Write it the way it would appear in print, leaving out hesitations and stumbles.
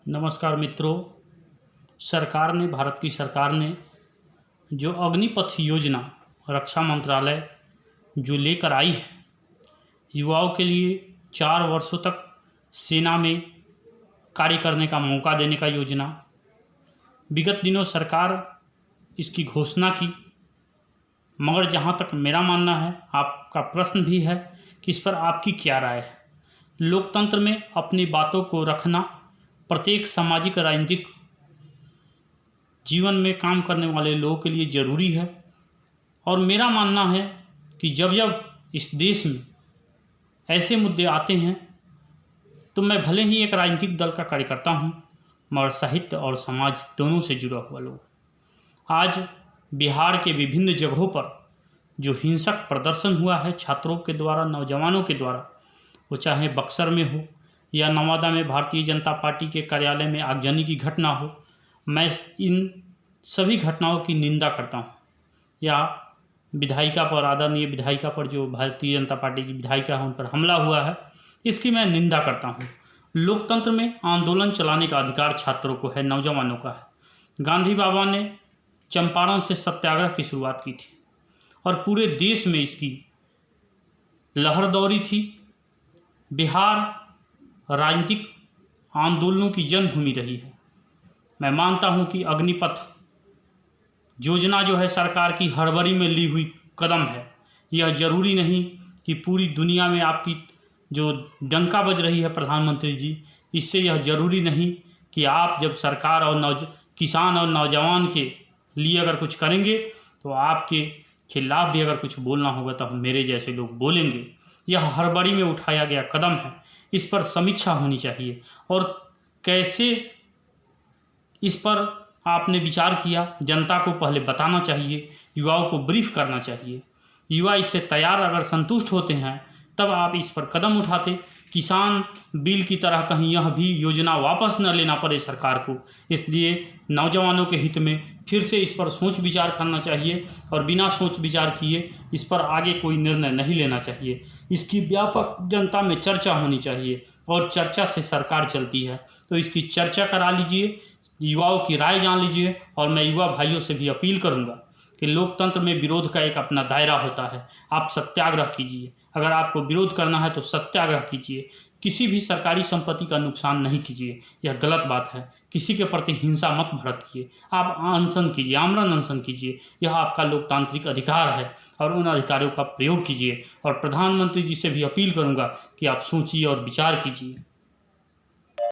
नमस्कार मित्रों। भारत की सरकार ने जो अग्निपथ योजना रक्षा मंत्रालय जो लेकर आई है, युवाओं के लिए 4 वर्षों तक सेना में कार्य करने का मौका देने का योजना। विगत दिनों सरकार इसकी घोषणा की, मगर जहाँ तक मेरा मानना है, आपका प्रश्न भी है कि इस पर आपकी क्या राय है। लोकतंत्र में अपनी बातों को रखना प्रत्येक सामाजिक राजनीतिक जीवन में काम करने वाले लोगों के लिए ज़रूरी है। और मेरा मानना है कि जब जब इस देश में ऐसे मुद्दे आते हैं तो मैं भले ही एक राजनीतिक दल का कार्यकर्ता हूं, मगर साहित्य और समाज दोनों से जुड़ा हुआ लोग। आज बिहार के विभिन्न जगहों पर जो हिंसक प्रदर्शन हुआ है छात्रों के द्वारा, नौजवानों के द्वारा, वो चाहे बक्सर में हो या नवादा में भारतीय जनता पार्टी के कार्यालय में आगजनी की घटना हो, मैं इन सभी घटनाओं की निंदा करता हूँ। या विधायिका पर, आदरणीय विधायिका पर, जो भारतीय जनता पार्टी की विधायिका है, उन पर हमला हुआ है, इसकी मैं निंदा करता हूँ। लोकतंत्र में आंदोलन चलाने का अधिकार छात्रों को है, नौजवानों का है। गांधी बाबा ने चंपारण से सत्याग्रह की शुरुआत की थी और पूरे देश में इसकी लहर दौड़ी थी। बिहार राजनीतिक आंदोलनों की जन्मभूमि रही है। मैं मानता हूं कि अग्निपथ योजना जो है सरकार की हड़बड़ी में ली हुई कदम है। यह जरूरी नहीं कि पूरी दुनिया में आपकी जो डंका बज रही है प्रधानमंत्री जी, इससे यह जरूरी नहीं कि आप जब सरकार और किसान और नौजवान के लिए अगर कुछ करेंगे तो आपके खिलाफ भी अगर कुछ बोलना होगा तो मेरे जैसे लोग बोलेंगे। यह हड़बड़ी में उठाया गया कदम है, इस पर समीक्षा होनी चाहिए और कैसे इस पर आपने विचार किया, जनता को पहले बताना चाहिए, युवाओं को ब्रीफ करना चाहिए। युवा इससे तैयार अगर संतुष्ट होते हैं तब आप इस पर कदम उठाते। किसान बिल की तरह कहीं यह भी योजना वापस न लेना पड़े सरकार को, इसलिए नौजवानों के हित में फिर से इस पर सोच विचार करना चाहिए और बिना सोच विचार किए इस पर आगे कोई निर्णय नहीं लेना चाहिए। इसकी व्यापक जनता में चर्चा होनी चाहिए और चर्चा से सरकार चलती है, तो इसकी चर्चा करा लीजिए, युवाओं की राय जान लीजिए। और मैं युवा भाइयों से भी अपील करूंगा कि लोकतंत्र में विरोध का एक अपना दायरा होता है। आप सत्याग्रह कीजिए, अगर आपको विरोध करना है तो सत्याग्रह कीजिए। किसी भी सरकारी संपत्ति का नुकसान नहीं कीजिए, यह गलत बात है। किसी के प्रति हिंसा मत भड़किए, आप अनशन कीजिए, आमरण अनशन कीजिए, यह आपका लोकतांत्रिक अधिकार है और उन अधिकारों का प्रयोग कीजिए। और प्रधानमंत्री जी से भी अपील करूंगा कि आप सोचिए और विचार कीजिए।